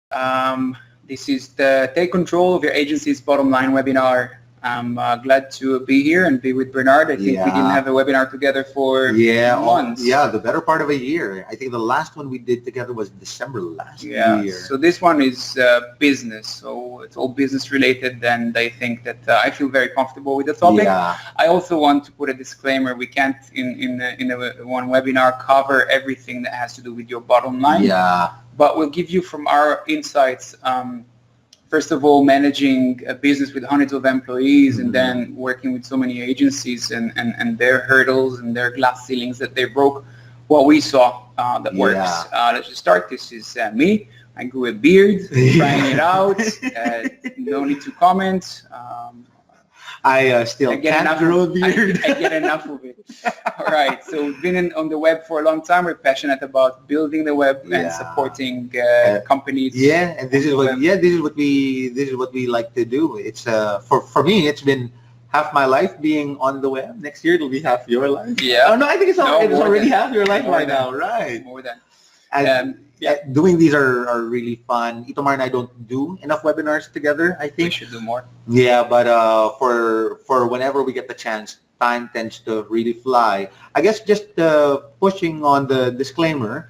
This is the Take Control of Your Agency's Bottom Line webinar. I'm glad to be here and be with Bernard. I think we didn't have a webinar together for months. The better part of a year. I think the last one we did together was December last year. So this one is business, so it's all business related, and I think that I feel very comfortable with the topic. I also want to put a disclaimer: we can't in one webinar cover everything that has to do with your bottom line. But we'll give you from our insights. First of all, managing a business with hundreds of employees and then working with so many agencies and their hurdles and their glass ceilings that they broke, what we saw that works. Let's just start. This is me. I grew a beard, trying it out. No need to comment. I still can't grow a beard. I get enough of it. All right. So we've been on the web for a long time. We're passionate about building the web and supporting companies. And this is what we like to do. It's for me, it's been half my life being on the web. Next year it'll be half your life. Oh no, I think it's already half your life right now. Right. More than. Doing these are really fun. Itamar and I don't do enough webinars together, I think. We should do more. But for whenever we get the chance, time tends to really fly. I guess just pushing on the disclaimer,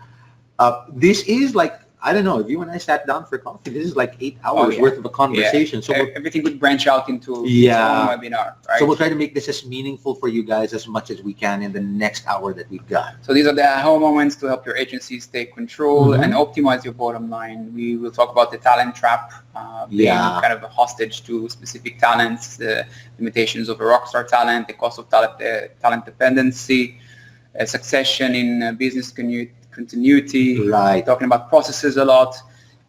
this is like, I don't know, if you and I sat down for coffee, this is like 8 hours worth of a conversation. So everything could branch out into its own webinar, right? So we'll try to make this as meaningful for you guys as much as we can in the next hour that we've got. So these are the aha moments to help your agencies take control and optimize your bottom line. We will talk about the talent trap, being kind of a hostage to specific talents, the limitations of a rockstar talent, the cost of talent dependency, succession in business continuity, talking about processes a lot,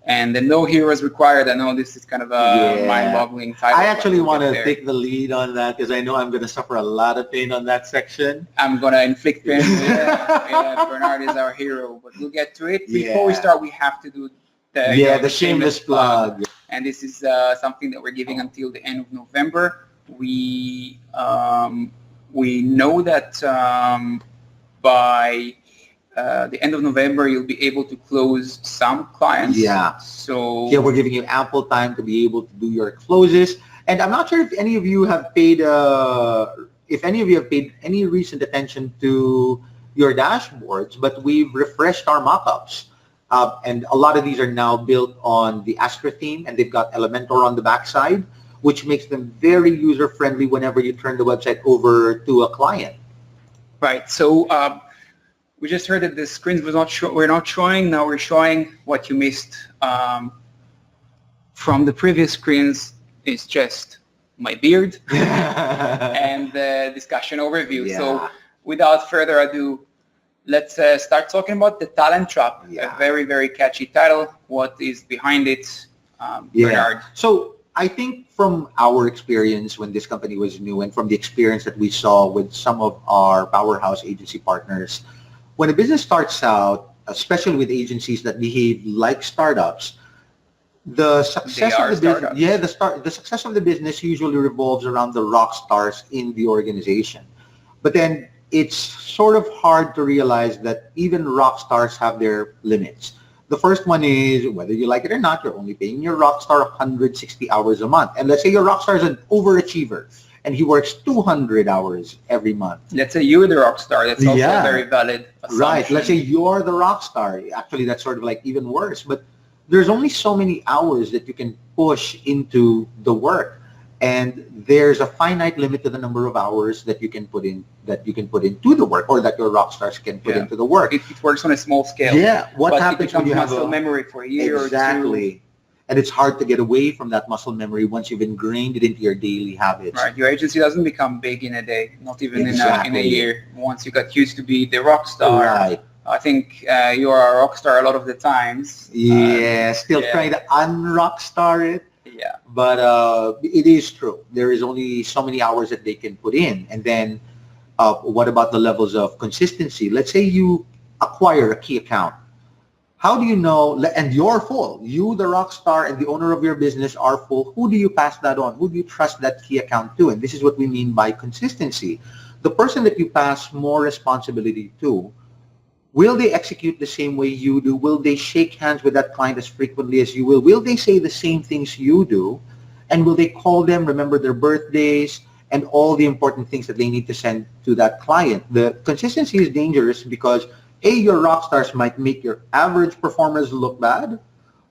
and the no heroes required. I know this is kind of a mind-boggling title. I actually want to take the lead on that because I know I'm going to suffer a lot of pain on that section. I'm going to inflict pain. Bernard is our hero, but we'll get to it. Before we start, we have to do the shameless plug. And this is something that we're giving until the end of November. We know that by the end of November, you'll be able to close some clients. So we're giving you ample time to be able to do your closes. And I'm not sure if any of you have paid, any recent attention to your dashboards, but we've refreshed our mockups. And a lot of these are now built on the Astra theme, and they've got Elementor on the backside, which makes them very user-friendly whenever you turn the website over to a client. Right. So we just heard that the screens we're not showing. Now we're showing what you missed from the previous screens. Is just my beard and the discussion overview. So without further ado, let's start talking about the talent trap. A very, very catchy title. What is behind it, Bernard? So I think from our experience when this company was new and from the experience that we saw with some of our powerhouse agency partners, when a business starts out, especially with agencies that behave like startups, the success of the business, the success of the business usually revolves around the rock stars in the organization. But then it's sort of hard to realize that even rock stars have their limits. The first one is, whether you like it or not, you're only paying your rock star 160 hours a month. And let's say your rock star is an overachiever and he works 200 hours every month. Let's say you're the rock star. That's also a very valid assumption. Right. Let's say you're the rock star. Actually, that's sort of like even worse. But there's only so many hours that you can push into the work. And there's a finite limit to the number of hours that you can put into the work, or that your rock stars can put into the work. It works on a small scale. What happens when you have muscle memory for a year or two? And it's hard to get away from that muscle memory once you've ingrained it into your daily habits. Right. Your agency doesn't become big in a day, not even in a year. Once you got used to be the rock star. Right. I think you are a rock star a lot of the times. Still trying to unrock star it. But it is true. There is only so many hours that they can put in. And then what about the levels of consistency? Let's say you acquire a key account. How do you know, and you're full, you, the rock star, and the owner of your business are full, who do you pass that on? Who do you trust that key account to? And this is what we mean by consistency. The person that you pass more responsibility to Will they execute the same way you do? Will they shake hands with that client as frequently as you will? Will they say the same things you do? And will they call them, remember their birthdays, and all the important things that they need to send to that client? The consistency is dangerous because, A, your rock stars might make your average performers look bad,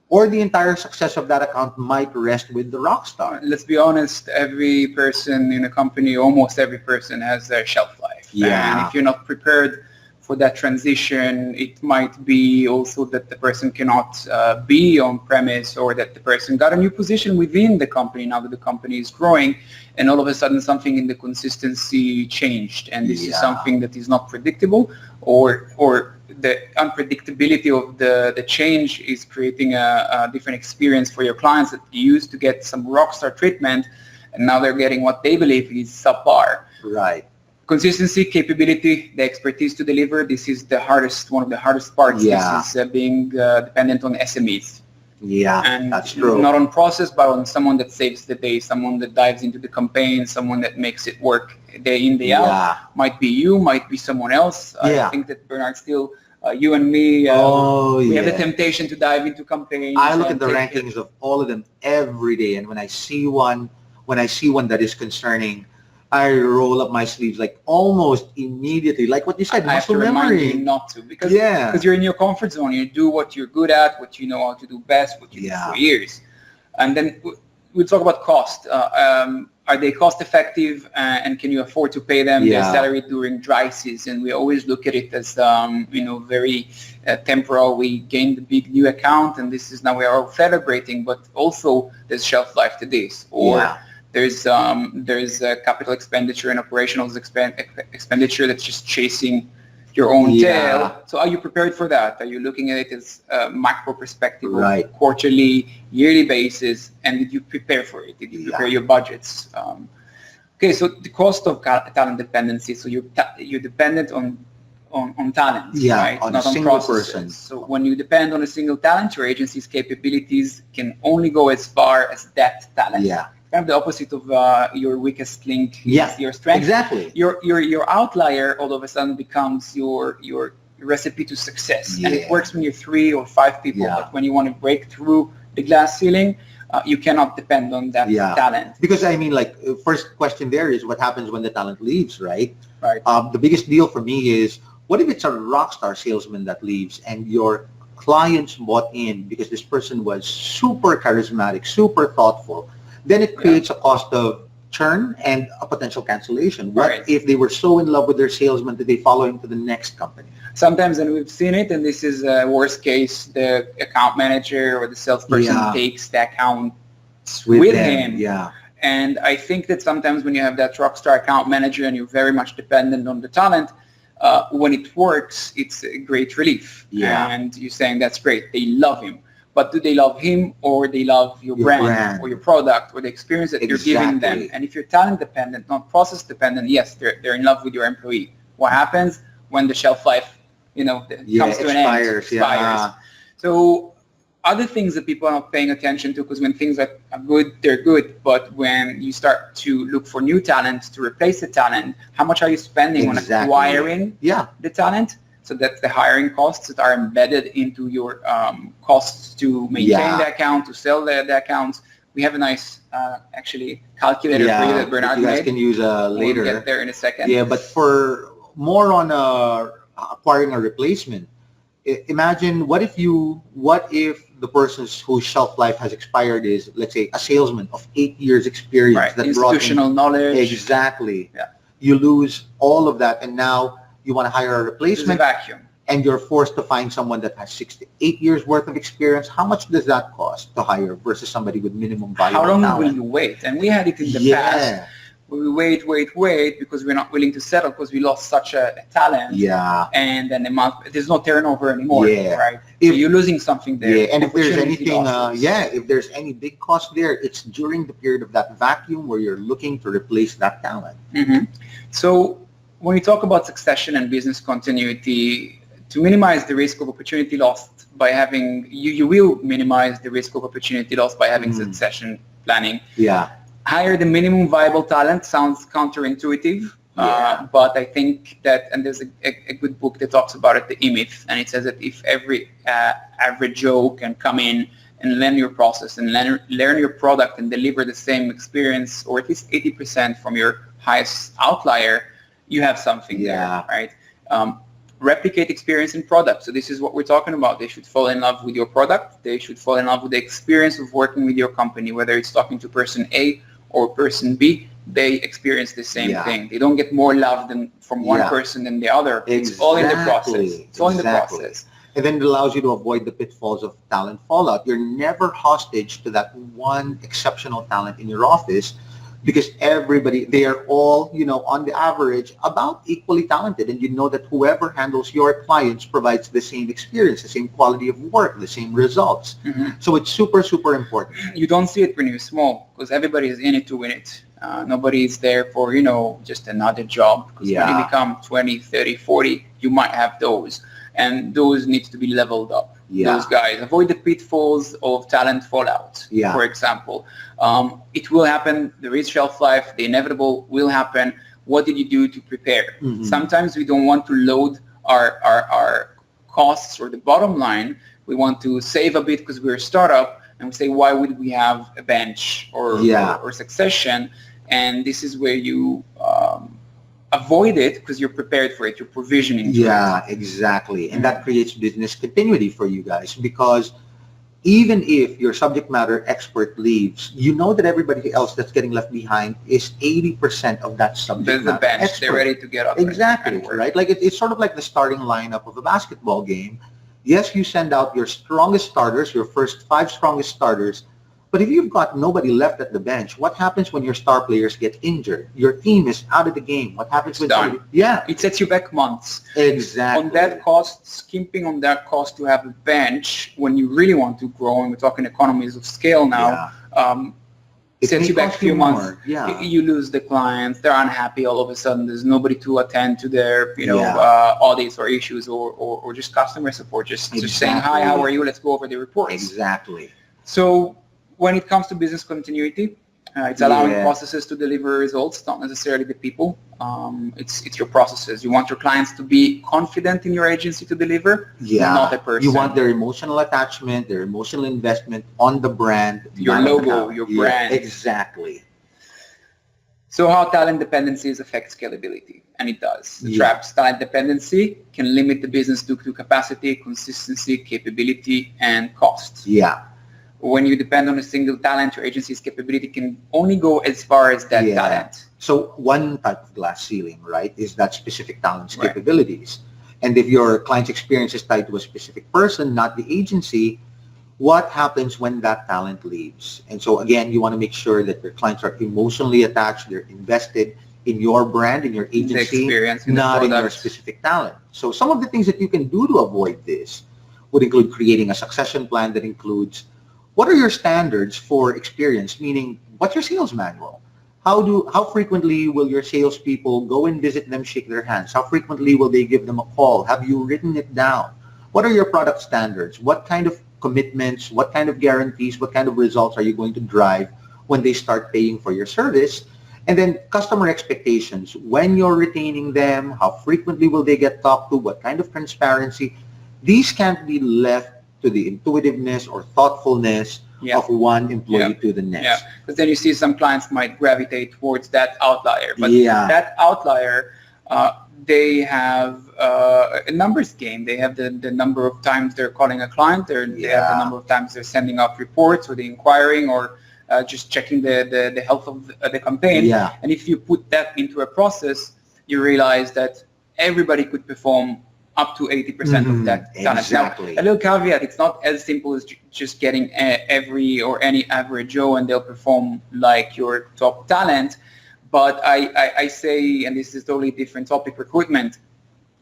or the entire success of that account might rest with the rock star. Let's be honest, every person in a company, almost every person has their shelf life. Yeah. And if you're not prepared for that transition, it might be also that the person cannot be on premise, or that the person got a new position within the company now that the company is growing, and all of a sudden something in the consistency changed, and this is something that is not predictable, or the unpredictability of the change is creating a different experience for your clients that used to get some rockstar treatment, and now they're getting what they believe is subpar. Right. Consistency, capability, the expertise to deliver, this is the hardest, one of the hardest parts. Yeah. This is being dependent on SMEs. Yeah, And that's true. not on process, but on someone that saves the day, someone that dives into the campaign, someone that makes it work day in, day out. Might be you, might be someone else. I think that Bernard still, you and me, we have the temptation to dive into campaigns. I look at the rankings of all of them every day, and when I see one that is concerning, I roll up my sleeves like almost immediately, like what you said, I have to remind you not to, because you're in your comfort zone. You do what you're good at, what you know how to do best, what you do for years. And then we talk about cost. Are they cost effective, and can you afford to pay them their salary during dry season? We always look at it as very temporal. We gained a big new account, and this is now we are all celebrating, but also there's shelf life to this. Or there's a capital expenditure and operational expenditure that's just chasing your own tail. So are you prepared for that? Are you looking at it as a macro perspective, quarterly, yearly basis, and did you prepare for it? Did you prepare your budgets? Okay, so the cost of talent dependency. So you're dependent on talent, right? On not a on single processes. person. So when you depend on a single talent, your agency's capabilities can only go as far as that talent. Kind of the opposite of your weakest link is your strength. Exactly. Your outlier all of a sudden becomes your recipe to success. And it works when you're 3 or 5 people, but when you want to break through the glass ceiling, you cannot depend on that talent. Because I mean, like, first question there is what happens when the talent leaves, right? Right. The biggest deal for me is, what if it's a rock star salesman that leaves and your clients bought in because this person was super charismatic, super thoughtful? Then it creates a cost of churn and a potential cancellation. What if they were so in love with their salesman that they follow him to the next company? Sometimes, and we've seen it, and this is a worst case, the account manager or the salesperson takes the account with him. And I think that sometimes when you have that rockstar account manager and you're very much dependent on the talent, when it works, it's a great relief. And you're saying, that's great, they love him. But do they love him, or they love your brand or your product or the experience that you're giving them? And if you're talent dependent, not process dependent, yes, they're in love with your employee. What happens when the shelf life, comes to an end? Expires. So other things that people are not paying attention to, because when things are good, they're good. But when you start to look for new talent to replace the talent, how much are you spending on acquiring the talent? So that's the hiring costs that are embedded into your costs to maintain the account, to sell the accounts. We have a nice, actually, calculator for you that Bernard you guys made. Can use later. We'll get there in a second. Yeah, but for more on acquiring a replacement, imagine what if the person whose shelf life has expired is, let's say, a salesman of 8 years experience. That institutional knowledge. Exactly. You lose all of that, and now you want to hire a replacement, vacuum, and you're forced to find someone that has 6 to 8 years worth of experience. How much does that cost to hire versus somebody with minimum viable talent? How long will you wait? And we had it in the past. We wait because we're not willing to settle because we lost such a talent. And then there's no turnover anymore. Right? So you're losing something there. And if there's anything, if there's any big cost there, it's during the period of that vacuum where you're looking to replace that talent. So when we talk about succession and business continuity, to minimize the risk of opportunity lost by having, you will minimize the risk of opportunity lost by having succession planning. Hire the minimum viable talent sounds counterintuitive, But I think that, and there's a good book that talks about it, the E-Myth, and it says that if every average Joe can come in and learn your process and learn your product and deliver the same experience, or at least 80% from your highest outlier, you have something there, right? Replicate experience in product. So this is what we're talking about. They should fall in love with your product. They should fall in love with the experience of working with your company, whether it's talking to person A or person B. They experience the same thing. They don't get more love from one person than the other. It's all in the process. It's all in the process. And then it allows you to avoid the pitfalls of talent fallout. You're never hostage to that one exceptional talent in your office, because everybody, they are all, on the average, about equally talented. And you know that whoever handles your clients provides the same experience, the same quality of work, the same results. So it's super, super important. You don't see it when you're small, because everybody is in it to win it. Nobody is there for, just another job. Because when you become 20, 30, 40, you might have those. And those need to be leveled up. Those guys. Avoid the pitfalls of talent fallout, for example. It will happen. There is shelf life. The inevitable will happen. What did you do to prepare? Sometimes we don't want to load our costs or the bottom line. We want to save a bit because we're a startup, and we say, why would we have a bench or succession? And this is where you avoid it, because you're prepared for it. You're provisioning for it. Exactly. And that creates business continuity for you guys, because even if your subject matter expert leaves, you know that everybody else that's getting left behind is 80% of that subject matter bench expert. They're ready to get up. Exactly, right? Like it's sort of like the starting lineup of a basketball game. Yes, you send out your strongest starters, your first 5 strongest starters, but if you've got nobody left at the bench, what happens when your star players get injured? Your team is out of the game. What happens when somebody... It sets you back months. Exactly. On that cost, skimping on that cost to have a bench when you really want to grow, and we're talking economies of scale now, it sets you back a few months. You lose the clients. They're unhappy all of a sudden. There's nobody to attend to their audits or issues or just customer support. Just saying, hi, how are you? Let's go over the reports. Exactly. So when it comes to business continuity, it's allowing processes to deliver results, not necessarily the people. It's your processes. You want your clients to be confident in your agency to deliver, not a person. You want their emotional attachment, their emotional investment on the brand. Your logo, your brand. Exactly. So how talent dependencies affect scalability? And it does. The traps. Talent dependency can limit the business due to capacity, consistency, capability, and cost. When you depend on a single talent, your agency's capability can only go as far as that talent. So one type of glass ceiling, right, is that specific talent's capabilities. And if your client's experience is tied to a specific person, not the agency, what happens when that talent leaves? And so again, you want to make sure that your clients are emotionally attached, they're invested in your brand, in your agency, not in your specific talent. So some of the things that you can do to avoid this would include creating a succession plan that includes, what are your standards for experience? Meaning, what's your sales manual? How frequently will your salespeople go and visit them, shake their hands? How frequently will they give them a call? Have you written it down? What are your product standards? What kind of commitments, what kind of guarantees, what kind of results are you going to drive when they start paying for your service? And then customer expectations. When you're retaining them, how frequently will they get talked to? What kind of transparency? These can't be left to the intuitiveness or thoughtfulness of one employee to the next. Because then you see some clients might gravitate towards that outlier. But that outlier, they have a numbers game. They have the number of times they're calling a client. They have the number of times they're sending out reports, or they're inquiring, or just checking the health of the campaign. And if you put that into a process, you realize that everybody could perform up to 80% of that talent. Exactly. Now, a little caveat, it's not as simple as just getting every or any average Joe and they'll perform like your top talent. But I say, and this is a totally different topic, recruitment,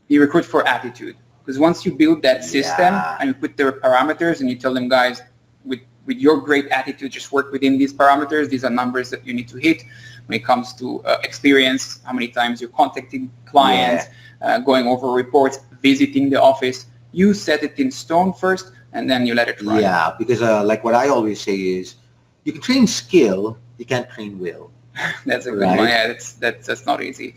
you recruit for attitude. Because once you build that system and you put their parameters and you tell them, guys, with your great attitude, just work within these parameters. These are numbers that you need to hit when it comes to experience, how many times you're contacting clients, going over reports, visiting the office. You set it in stone first, and then you let it run. Yeah, because like what I always say is, you can train skill, you can't train will. That's a good one. Yeah, that's not easy.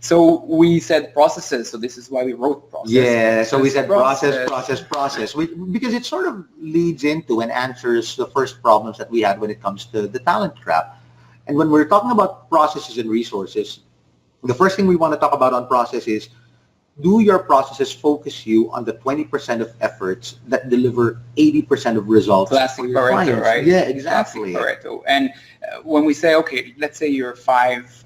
So we said processes, so this is why we wrote process. Yeah, so we said process, because it sort of leads into and answers the first problems that we had when it comes to the talent trap. And when we're talking about processes and resources, the first thing we want to talk about on process is, do your processes focus you on the 20% of efforts that deliver 80% of results? Classic Pareto, clients, right? Yeah, exactly. Classic Pareto. And when we say, okay, let's say you're 5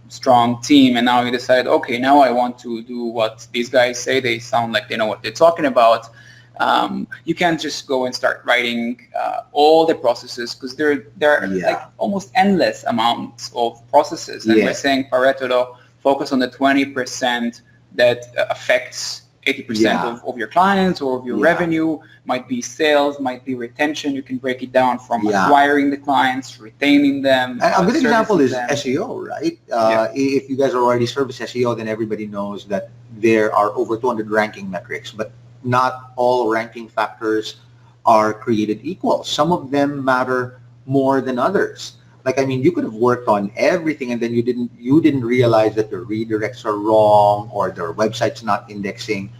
strong team, and now you decide, okay, now I want to do what these guys say. They sound like they know what they're talking about. You can't just go and start writing all the processes, because there are like almost endless amounts of processes. And we're saying Pareto, though, focus on the 20% that affects 80% of your clients or of your revenue. Might be sales, might be retention. You can break it down from acquiring the clients, retaining them. A good example is SEO, right? If you guys already service SEO, then everybody knows that there are over 200 ranking metrics, but not all ranking factors are created equal. Some of them matter more than others. Like, I mean, you could have worked on everything and then you didn't realize that the redirects are wrong or their website's not indexing.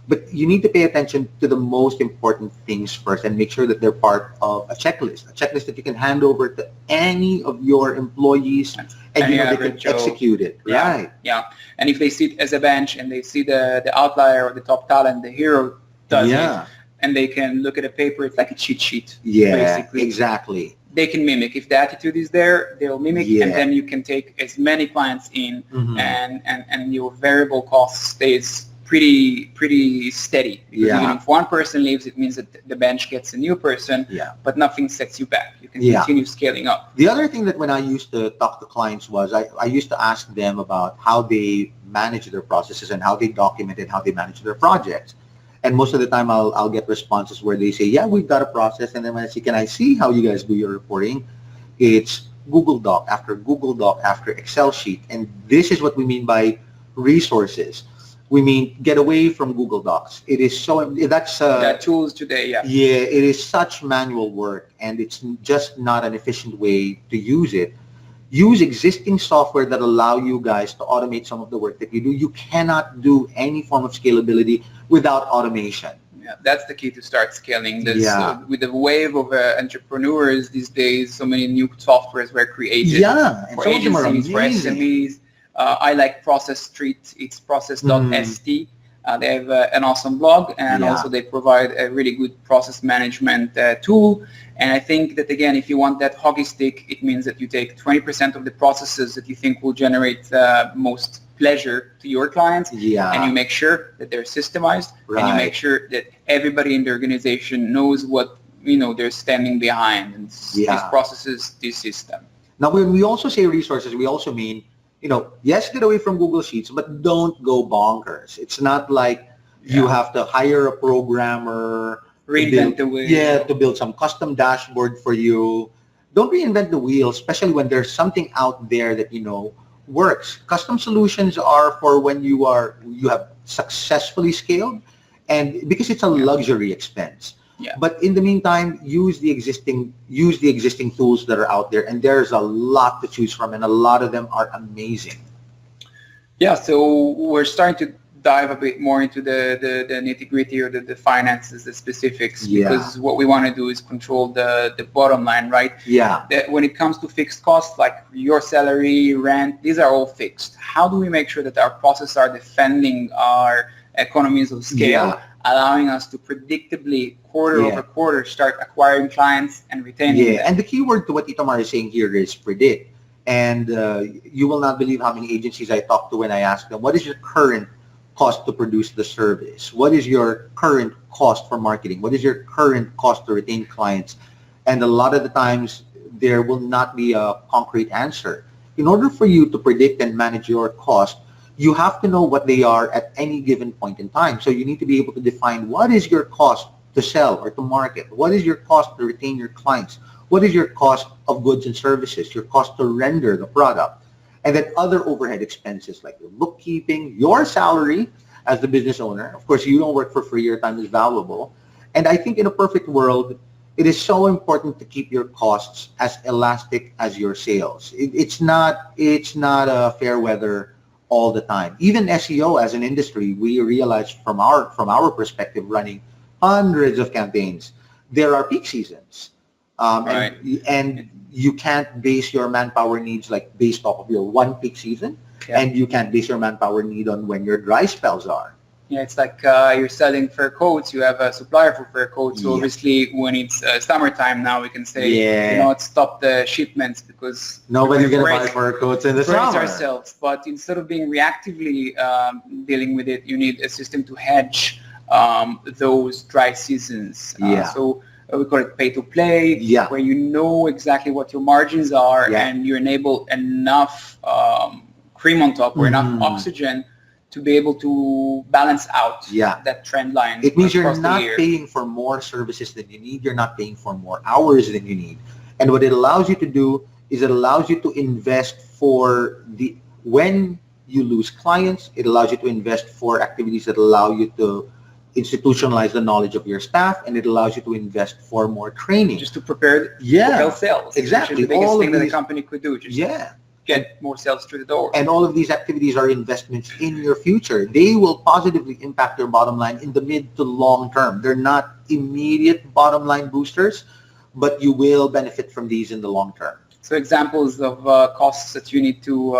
But you need to pay attention to the most important things first and make sure that they're part of a checklist that you can hand over to any of your employees and you know they can execute it. Right. Yeah. And if they see it as a bench and they see the outlier or the top talent, the hero does it, and they can look at a paper, it's like a cheat sheet. Basically. Exactly. They can mimic. If the attitude is there, they'll mimic, and then you can take as many clients in, and your variable cost stays pretty steady. Because even if one person leaves, it means that the bench gets a new person, but nothing sets you back. You can continue scaling up. The other thing that when I used to talk to clients was I used to ask them about how they manage their processes and how they document and how they manage their projects. And most of the time, I'll get responses where they say, yeah, we've got a process. And then when I say, can I see how you guys do your reporting? It's Google Doc after Google Doc after Excel sheet. And this is what we mean by resources. We mean get away from Google Docs. It is so, that's... tools today, Yeah, it is such manual work, and it's just not an efficient way to use it. Use existing software that allow you guys to automate some of the work that you do. You cannot do any form of scalability without automation. Yeah, that's the key to start scaling. With the wave of entrepreneurs these days, so many new softwares were created. Yeah, and for agencies, for SMEs. I like Process Street. It's process.st. They have an awesome blog, and also they provide a really good process management tool. And I think that, again, if you want that hockey stick, it means that you take 20% of the processes that you think will generate most pleasure to your clients, and you make sure that they're systemized, and you make sure that everybody in the organization knows what they're standing behind, and these processes, this system. Now, when we also say resources, we also mean, yes, get away from Google Sheets, but don't go bonkers. It's not like you have to hire a programmer, reinvent the wheel. Yeah, to build some custom dashboard for you. Don't reinvent the wheel, especially when there's something out there that works. Custom solutions are for when you have successfully scaled, and because it's a luxury expense. Yeah. But in the meantime, use the existing tools that are out there, and there's a lot to choose from, and a lot of them are amazing. Yeah, so we're starting to dive a bit more into the nitty-gritty or the finances, the specifics, because what we want to do is control the bottom line, right? Yeah. When it comes to fixed costs, like your salary, rent, these are all fixed. How do we make sure that our processes are defending our economies of scale, allowing us to predictably quarter over quarter start acquiring clients and retaining them? And the key word to what Itamar is saying here is predict. And you will not believe how many agencies I talk to when I ask them, what is your current cost to produce the service? What is your current cost for marketing? What is your current cost to retain clients? And a lot of the times, there will not be a concrete answer. In order for you to predict and manage your cost, you have to know what they are at any given point in time. So you need to be able to define what is your cost to sell or to market? What is your cost to retain your clients? What is your cost of goods and services? Your cost to render the product? And then other overhead expenses like your bookkeeping, your salary as the business owner. Of course, you don't work for free. Your time is valuable. And I think in a perfect world, it is so important to keep your costs as elastic as your sales. It's not a fair weather all the time. Even SEO as an industry, we realize from our perspective, running hundreds of campaigns, there are peak seasons. Right. And you can't base your manpower needs like based off of your one peak season, and you can't base your manpower need on when your dry spells are. Yeah, it's like you're selling fur coats. You have a supplier for fur coats. So obviously, when it's summertime now, we can say, you know what, stop the shipments because nobody's going to buy fur coats in the summer. Ourselves. But instead of being reactively dealing with it, you need a system to hedge those dry seasons. So we call it pay to play, where you know exactly what your margins are, and you enable enough cream on top or enough oxygen to be able to balance out that trend line. It means you're not paying for more services than you need. You're not paying for more hours than you need. And what it allows you to do is it allows you to invest for when you lose clients, it allows you to invest for activities that allow you to institutionalize the knowledge of your staff, and it allows you to invest for more training. Just to prepare propel sales. Exactly. Which is the biggest thing that a company could do. Just get more sales through the door. And all of these activities are investments in your future. They will positively impact your bottom line in the mid to long term. They're not immediate bottom line boosters, but you will benefit from these in the long term. So examples of costs that you need to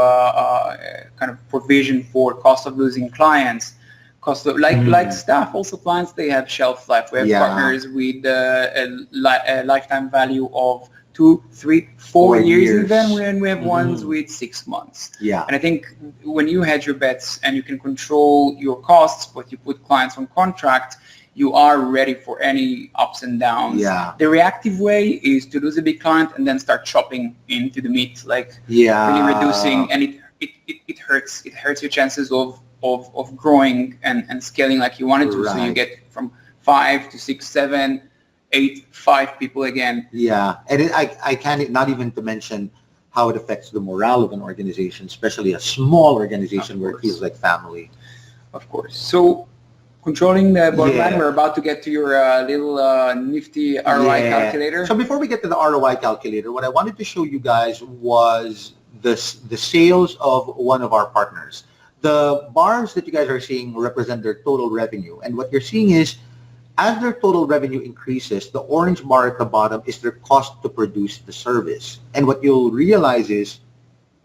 kind of provision for cost of losing clients, cost of like staff, also clients, they have shelf life. We have partners with a lifetime value of 2, 3, 4 years even, when we have ones with 6 months. And I think when you hedge your bets and you can control your costs, but you put clients on contract, you are ready for any ups and downs. The reactive way is to lose a big client and then start chopping into the meat, like really reducing, and it hurts. It hurts your chances of growing and scaling like you wanted to. So you get from 5 to 6, 7, 8, 5 people again. And I can't, not even to mention how it affects the morale of an organization, especially a small organization where it feels like family. Of course. So controlling the bottom line, we're about to get to your little nifty ROI calculator. So before we get to the ROI calculator, what I wanted to show you guys was the sales of one of our partners. The bars that you guys are seeing represent their total revenue. And what you're seeing is, as their total revenue increases, the orange bar at the bottom is their cost to produce the service. And what you'll realize is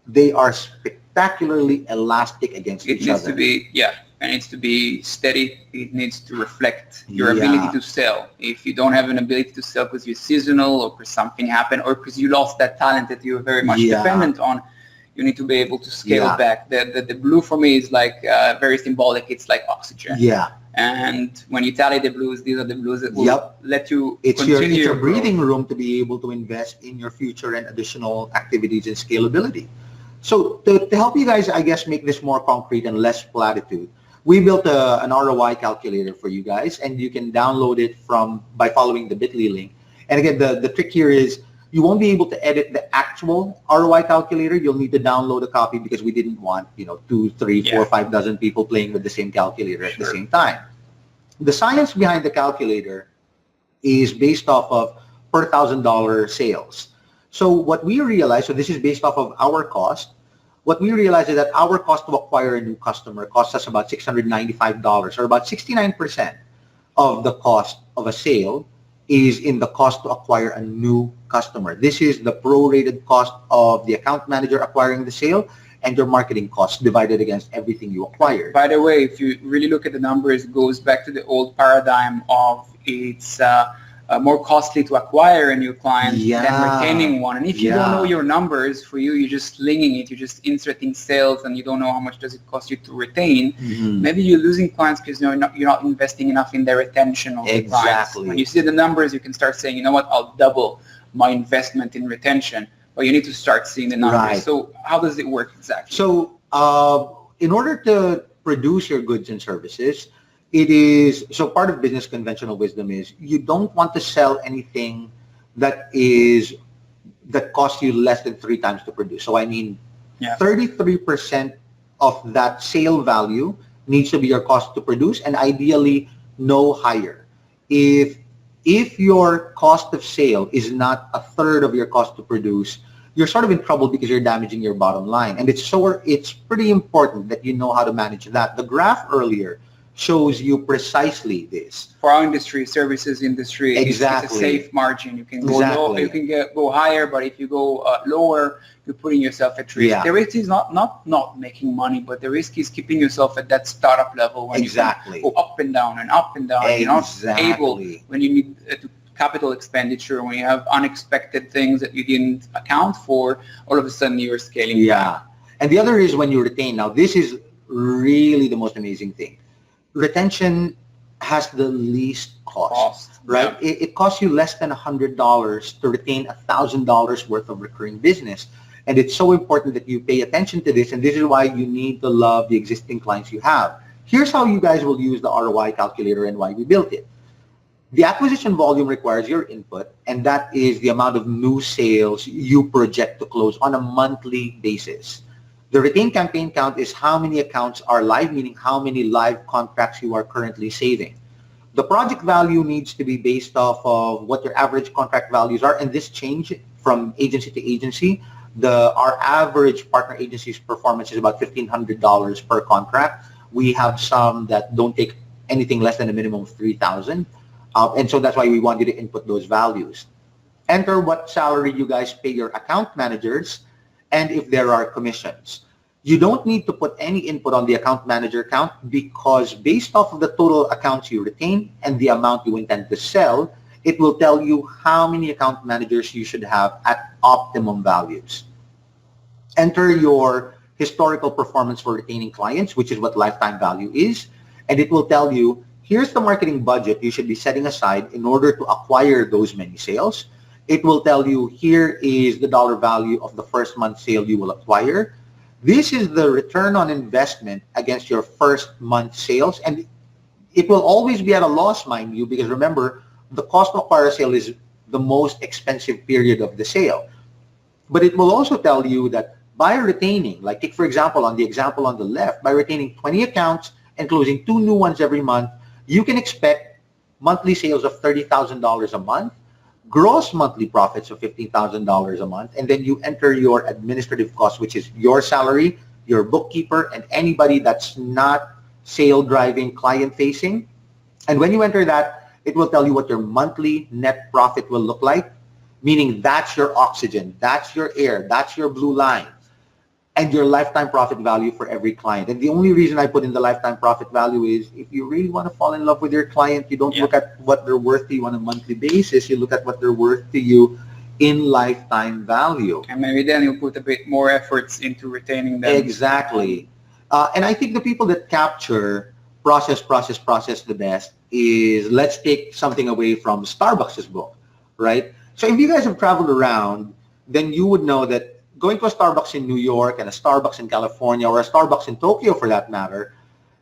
they are spectacularly elastic against each other. It needs to be steady. It needs to reflect your ability to sell. If you don't have an ability to sell because you're seasonal or because something happened or because you lost that talent that you were very much dependent on, you need to be able to scale back. The blue for me is like very symbolic. It's like oxygen. And when you tally the blues, these are the blues that will let you continue your breathing room to be able to invest in your future and additional activities and scalability. So to help you guys, I guess, make this more concrete and less platitude, we built an ROI calculator for you guys, and you can download it by following the bit.ly link. And again, the trick here is you won't be able to edit the actual ROI calculator. You'll need to download a copy because we didn't want 2, 3, 4, 5 dozen people playing with the same calculator at the same time. The science behind the calculator is based off of per $1,000 sales. So what we realized, so this is based off of our cost. What we realized is that our cost to acquire a new customer costs us about $695, or about 69% of the cost of a sale is in the cost to acquire a new customer. This is the prorated cost of the account manager acquiring the sale and your marketing costs divided against everything you acquired. By the way, if you really look at the numbers, it goes back to the old paradigm of it's more costly to acquire a new client than retaining one. And if you don't know your numbers, for you, you're just slinging it. You're just inserting sales, and you don't know how much does it cost you to retain. Maybe you're losing clients because you're not investing enough in their retention of the clients. When you see the numbers, you can start saying, you know what, I'll double my investment in retention. But you need to start seeing the numbers. So how does it work exactly? So in order to produce your goods and services, so part of business conventional wisdom is you don't want to sell anything that costs you less than 3 times to produce. So I mean, 33% of that sale value needs to be your cost to produce, and ideally no higher. If your cost of sale is not a third of your cost to produce, you're sort of in trouble because you're damaging your bottom line. And it's pretty important that you know how to manage that. The graph earlier shows you precisely this. For our industry, services industry, exactly. It's a safe margin. You can go low, you can go higher, but if you go lower, you're putting yourself at risk. The risk is not making money, but the risk is keeping yourself at that startup level when you can go up and down and up and down. You're not able when you need to capital expenditure, when you have unexpected things that you didn't account for, all of a sudden you're scaling back. And the other is when you retain. Now, this is really the most amazing thing. Retention has the least cost, right? It costs you less than $100 to retain $1,000 worth of recurring business. And it's so important that you pay attention to this. And this is why you need to love the existing clients you have. Here's how you guys will use the ROI calculator and why we built it. The acquisition volume requires your input, and that is the amount of new sales you project to close on a monthly basis. The retained campaign count is how many accounts are live, meaning how many live contracts you are currently saving. The project value needs to be based off of what your average contract values are, and this change from agency to agency. Our average partner agency's performance is about $1,500 per contract. We have some that don't take anything less than a minimum of $3,000. And so that's why we want you to input those values. Enter what salary you guys pay your account managers and if there are commissions. You don't need to put any input on the account manager account because based off of the total accounts you retain and the amount you intend to sell, it will tell you how many account managers you should have at optimum values. Enter your historical performance for retaining clients, which is what lifetime value is, and it will tell you here's the marketing budget you should be setting aside in order to acquire those many sales. It will tell you here is the dollar value of the first month sale you will acquire. This is the return on investment against your first month sales. And it will always be at a loss, mind you, because remember, the cost to acquire a sale is the most expensive period of the sale. But it will also tell you that by retaining, like take for example, on the example on the left, by retaining 20 accounts and closing 2 new ones every month, you can expect monthly sales of $30,000 a month, gross monthly profits of $15,000 a month, and then you enter your administrative costs, which is your salary, your bookkeeper, and anybody that's not sale-driving, client-facing. And when you enter that, it will tell you what your monthly net profit will look like, meaning that's your oxygen, that's your air, that's your blue line, and your lifetime profit value for every client. And the only reason I put in the lifetime profit value is if you really want to fall in love with your client, you don't look at what they're worth to you on a monthly basis. You look at what they're worth to you in lifetime value. And maybe then you'll put a bit more efforts into retaining them. Exactly. And I think the people that capture process the best is, let's take something away from Starbucks' book, right? So if you guys have traveled around, then you would know that going to a Starbucks in New York and a Starbucks in California or a Starbucks in Tokyo for that matter,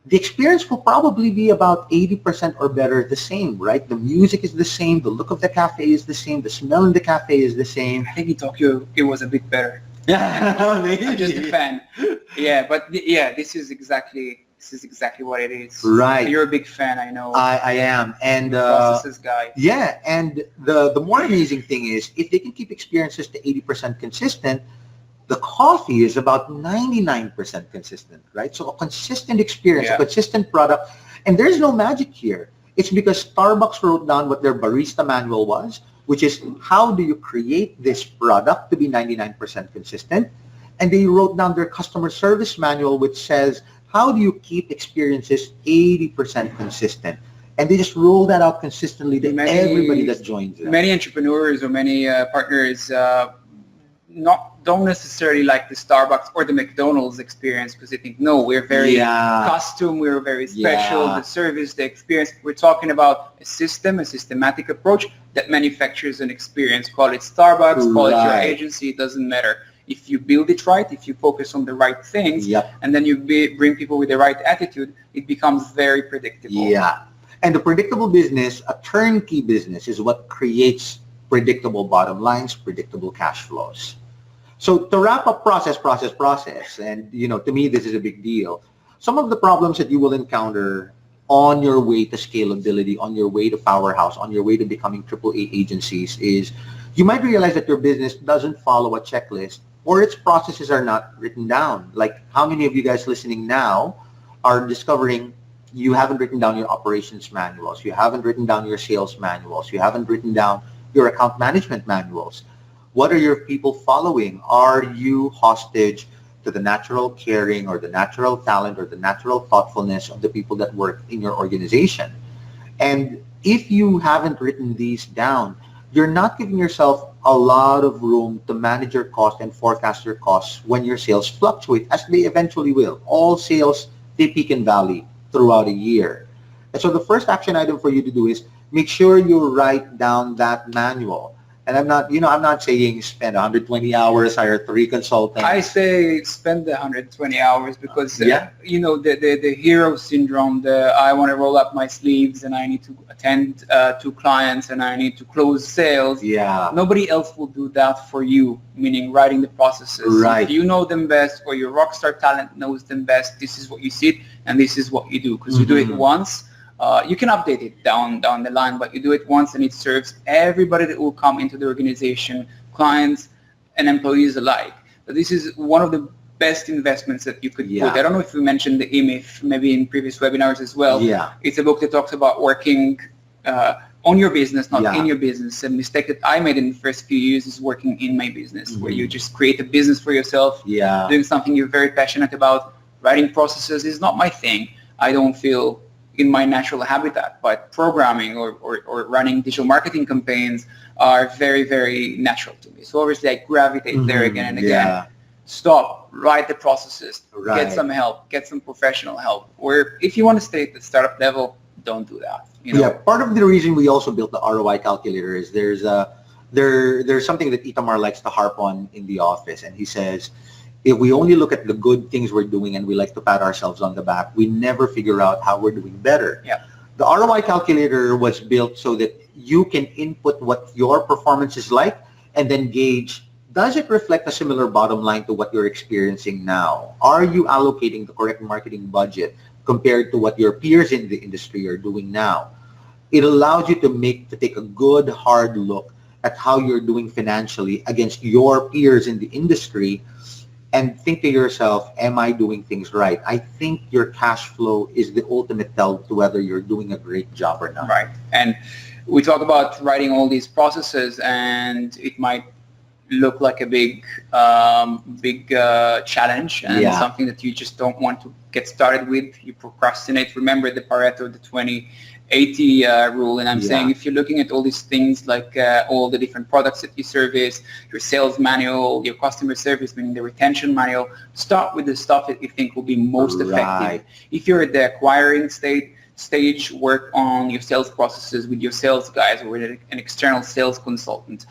the experience will probably be about 80% or better the same, right? The music is the same, the look of the cafe is the same, the smell in the cafe is the same. I think in Tokyo it was a bit better. Yeah, I'm just a fan. Yeah, but this is exactly what it is. Right. You're a big fan, I know. I am. And processes guy. Yeah, and the more amazing thing is if they can keep experiences to 80% consistent, the coffee is about 99% consistent, right? So a consistent experience, a consistent product, and there's no magic here. It's because Starbucks wrote down what their barista manual was, which is how do you create this product to be 99% consistent? And they wrote down their customer service manual, which says, how do you keep experiences 80% consistent? And they just roll that out consistently to everybody that joins them. Many entrepreneurs or many partners don't necessarily like the Starbucks or the McDonald's experience because they think, no, we're very custom, we're very special, the service, the experience. We're talking about a systematic approach that manufactures an experience. Call it Starbucks, call it your agency, it doesn't matter. If you build it right, if you focus on the right things, and then you bring people with the right attitude, it becomes very predictable. Yeah. And the predictable business, a turnkey business, is what creates predictable bottom lines, predictable cash flows. So to wrap up process, and to me this is a big deal. Some of the problems that you will encounter on your way to scalability, on your way to powerhouse, on your way to becoming AAA agencies is you might realize that your business doesn't follow a checklist or its processes are not written down. Like how many of you guys listening now are discovering you haven't written down your operations manuals, you haven't written down your sales manuals, you haven't written down your account management manuals. What are your people following? Are you hostage to the natural caring or the natural talent or the natural thoughtfulness of the people that work in your organization? And if you haven't written these down, you're not giving yourself a lot of room to manage your cost and forecast your costs when your sales fluctuate, as they eventually will. All sales, they peak and valley throughout a year. And so the first action item for you to do is make sure you write down that manual. And I'm not saying spend 120 hours, hire 3 consultants. I say spend the 120 hours because, the hero syndrome, I want to roll up my sleeves and I need to attend to clients and I need to close sales. Yeah. Nobody else will do that for you, meaning writing the processes. Right. If you know them best or your rockstar talent knows them best, this is what you see and this is what you do because you do it once. You can update it down the line, but you do it once and it serves everybody that will come into the organization, clients and employees alike. But this is one of the best investments that you could put. I don't know if we mentioned the E-Myth maybe in previous webinars as well. Yeah. It's a book that talks about working on your business, not in your business. A mistake that I made in the first few years is working in my business, where you just create a business for yourself, doing something you're very passionate about. Writing processes is not my thing. I don't feel in my natural habitat, but programming or running digital marketing campaigns are very, very natural to me. So obviously I gravitate there again and again. Stop, write the processes, get some help, get some professional help. Or if you want to stay at the startup level, don't do that. Yeah, part of the reason we also built the ROI calculator is there's something that Itamar likes to harp on in the office, and he says, if we only look at the good things we're doing and we like to pat ourselves on the back, we never figure out how we're doing better. Yeah. The ROI calculator was built so that you can input what your performance is like and then gauge, does it reflect a similar bottom line to what you're experiencing now? Are you allocating the correct marketing budget compared to what your peers in the industry are doing now? It allows you to take a good, hard look at how you're doing financially against your peers in the industry and think to yourself, am I doing things right? I think your cash flow is the ultimate tell to whether you're doing a great job or not. Right. And we talk about writing all these processes, and it might look like a big challenge and something that you just don't want to get started with. You procrastinate. Remember the Pareto, the 20-80 rule, and I'm saying if you're looking at all these things like all the different products that you service, your sales manual, your customer service, meaning the retention manual, start with the stuff that you think will be most effective. If you're at the acquiring stage, work on your sales processes with your sales guys or with an external sales consultant,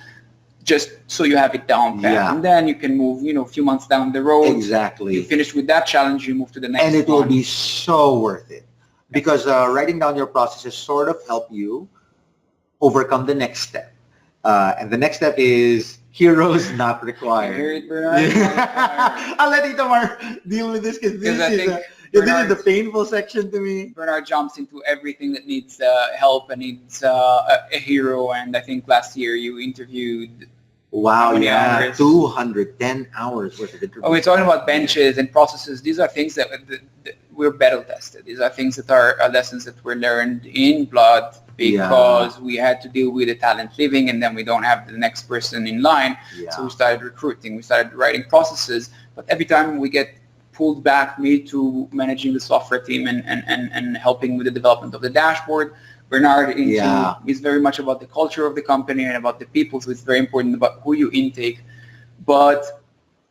just so you have it down pat. And then you can move, a few months down the road. Exactly. You finish with that challenge, you move to the next one. And it will be so worth it. Because writing down your processes sort of help you overcome the next step. And the next step is heroes not required. You hear it, Bernard? I'll let Itamar deal with this because this is the painful section to me. Bernard jumps into everything that needs help and needs a hero. And I think last year you interviewed... Wow, 210 hours worth of interviews. Oh, we're talking about benches and processes. These are things that we're battle tested. These are things that are lessons that were learned in blood because we had to deal with the talent leaving and then we don't have the next person in line. So we started recruiting, we started writing processes. But every time we get pulled back, me to managing the software team and helping with the development of the dashboard, Bernard is very much about the culture of the company and about the people, so it's very important about who you intake. But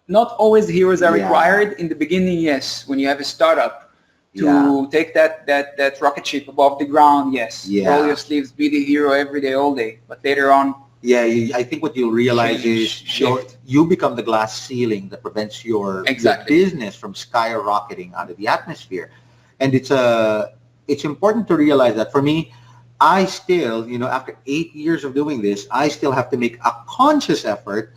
not always heroes are required. In the beginning, yes. When you have a startup, to take that rocket ship above the ground, roll your sleeves, be the hero every day, all day. But later on, I think what you'll realize is you become the glass ceiling that prevents your business from skyrocketing out of the atmosphere. And it's important to realize that for me, I still, after 8 years of doing this, I still have to make a conscious effort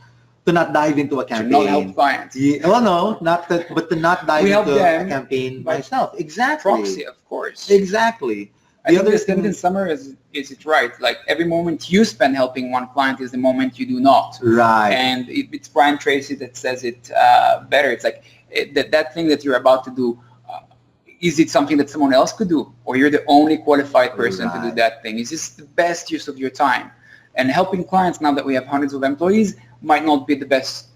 to not dive into a campaign. To not help clients. Yeah, well, no, not that, but to not dive into a campaign myself. Exactly. Proxy, of course. Exactly. I think the sentence in summary is it right? Like every moment you spend helping one client is the moment you do not. Right. And it's Brian Tracy that says it better. It's like that thing that you're about to do, is it something that someone else could do? Or you're the only qualified person to do that thing? Is this the best use of your time? And helping clients, now that we have hundreds of employees, might not be the best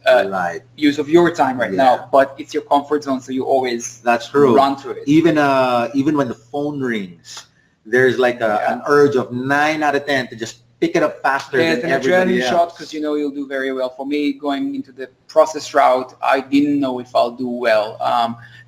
use of your time right now, but it's your comfort zone, so you always run to it. Even when the phone rings, there's like an urge of 9 out of 10 to just pick it up faster than everybody else. Adrenaline shot, because you know you'll do very well. For me, going into the process route, I didn't know if I'll do well.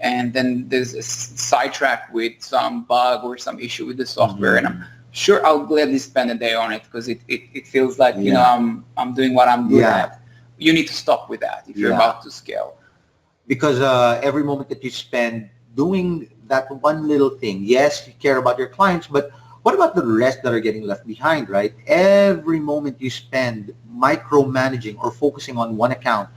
And then there's a sidetrack with some bug or some issue with the software, and I'm sure I'll gladly spend a day on it because it feels like you know I'm doing what I'm good at. You need to stop with that if you're about to scale. Because every moment that you spend doing that one little thing, yes, you care about your clients, but what about the rest that are getting left behind, right? Every moment you spend micromanaging or focusing on one account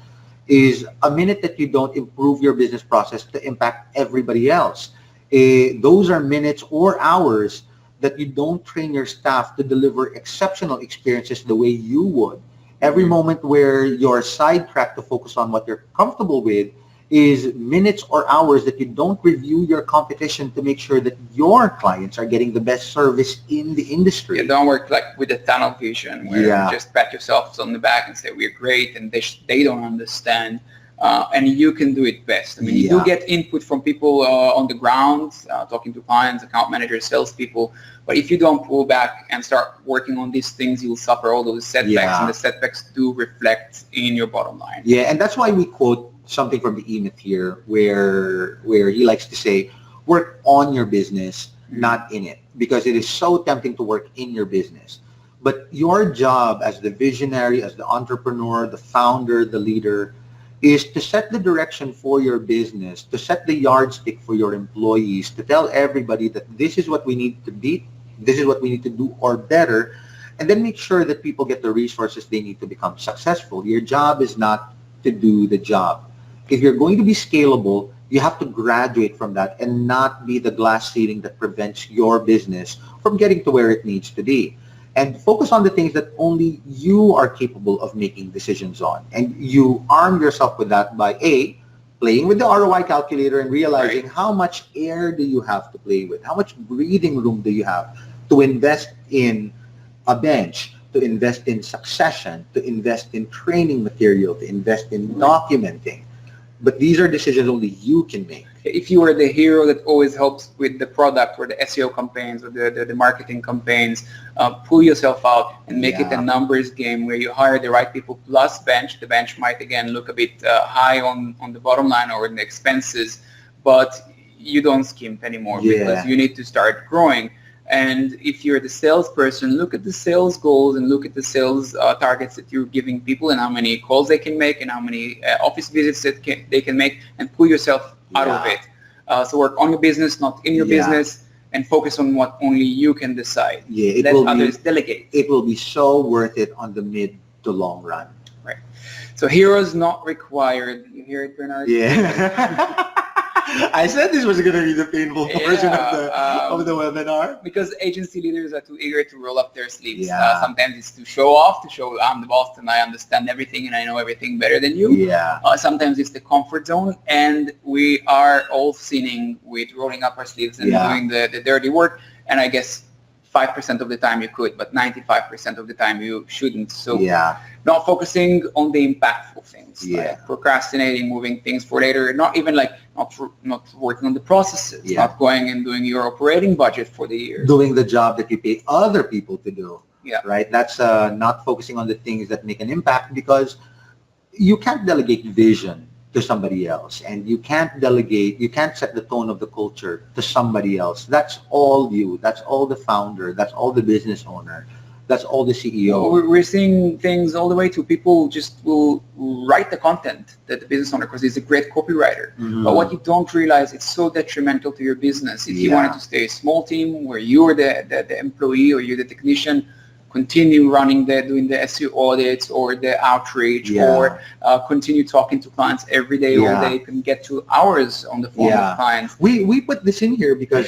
is a minute that you don't improve your business process to impact everybody else. Those are minutes or hours that you don't train your staff to deliver exceptional experiences the way you would. Every moment where you're sidetracked to focus on what you're comfortable with is minutes or hours that you don't review your competition to make sure that your clients are getting the best service in the industry. You don't work like with a tunnel vision where you just pat yourself on the back and say we're great, and they don't understand. And you can do it best. I mean, you do get input from people on the ground, talking to clients, account managers, salespeople. But if you don't pull back and start working on these things, you'll suffer all those setbacks, and the setbacks do reflect in your bottom line. Yeah, and that's why we quote something from the E-Myth here, where he likes to say, work on your business, not in it, because it is so tempting to work in your business. But your job as the visionary, as the entrepreneur, the founder, the leader, is to set the direction for your business, to set the yardstick for your employees, to tell everybody that this is what we need to beat, this is what we need to do or better, and then make sure that people get the resources they need to become successful. Your job is not to do the job. If you're going to be scalable, you have to graduate from that and not be the glass ceiling that prevents your business from getting to where it needs to be. And focus on the things that only you are capable of making decisions on. And you arm yourself with that by A, playing with the ROI calculator and realizing how much air do you have to play with? How much breathing room do you have to invest in a bench, to invest in succession, to invest in training material, to invest in documenting? But these are decisions only you can make. If you are the hero that always helps with the product or the SEO campaigns or the marketing campaigns, pull yourself out and make it a numbers game where you hire the right people plus bench. The bench might, again, look a bit high on the bottom line or in the expenses, but you don't skimp anymore because you need to start growing. And if you're the salesperson, look at the sales goals and look at the sales targets that you're giving people and how many calls they can make and how many office visits that they can make, and pull yourself out of it. So work on your business, not in your business, and focus on what only you can decide. Let others delegate. It will be so worth it on the mid to long run. Right. So heroes not required. You hear it, Bernard? Yeah. I said this was going to be the painful portion of the webinar. Because agency leaders are too eager to roll up their sleeves. Sometimes it's to show off, to show I'm the boss and I understand everything and I know everything better than you. Sometimes it's the comfort zone, and we are all sinning with rolling up our sleeves and doing the dirty work. And I guess 5% of the time you could, but 95% of the time you shouldn't. So not focusing on the impactful things, like procrastinating, moving things for later, not even like not working on the processes, not going and doing your operating budget for the year. Doing the job that you pay other people to do, right? That's not focusing on the things that make an impact, because you can't delegate vision to somebody else, and you can't set the tone of the culture to somebody else. That's all you. That's all the founder. That's all the business owner. That's all the CEO. We're seeing things all the way to people just will write the content that the business owner, because he's a great copywriter. But what you don't realize, it's so detrimental to your business. If you wanted to stay a small team where you're the employee or you're the technician, continue doing the SEO audits or the outreach, or continue talking to clients every day, or they can get to hours on the phone with clients. We put this in here because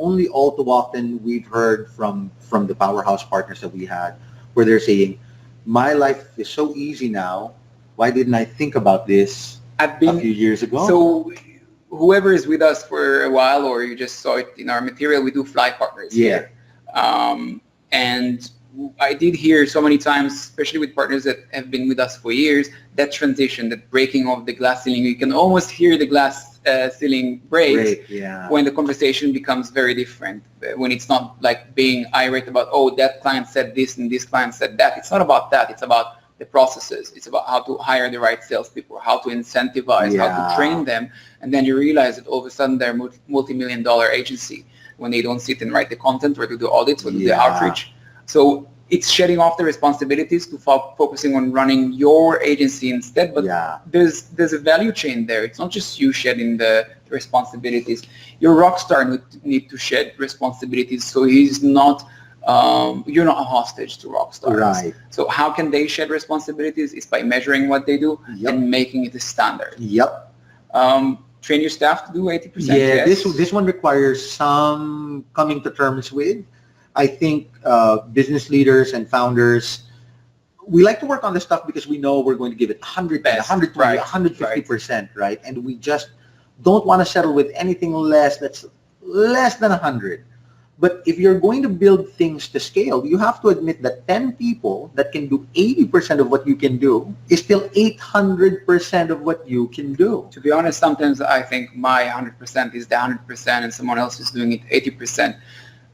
only all too often we've heard from the powerhouse partners that we had where they're saying, my life is so easy now. Why didn't I think about this a few years ago? So whoever is with us for a while, or you just saw it in our material, we do fly partners here. And I did hear so many times, especially with partners that have been with us for years, that transition, that breaking of the glass ceiling. You can almost hear the glass ceiling break when the conversation becomes very different. When it's not like being irate about, oh, that client said this and this client said that. It's not about that. It's about the processes. It's about how to hire the right salespeople, how to incentivize, how to train them. And then you realize that all of a sudden they're a multi-million-dollar agency when they don't sit and write the content or do the audits or do the outreach. So it's shedding off the responsibilities to focusing on running your agency instead. But there's a value chain there. It's not just you shedding the responsibilities. Your rock star need to shed responsibilities, so he's not you're not a hostage to rock stars. Right. So how can they shed responsibilities? Is by measuring what they do and making it a standard. Train your staff to do 80%. This one requires some coming to terms with. I think business leaders and founders, we like to work on this stuff because we know we're going to give it 100, 120, 150%, right? And we just don't want to settle with anything less that's less than 100. But if you're going to build things to scale, you have to admit that 10 people that can do 80% of what you can do is still 800% of what you can do. To be honest, sometimes I think my 100% is the 100% and someone else is doing it 80%.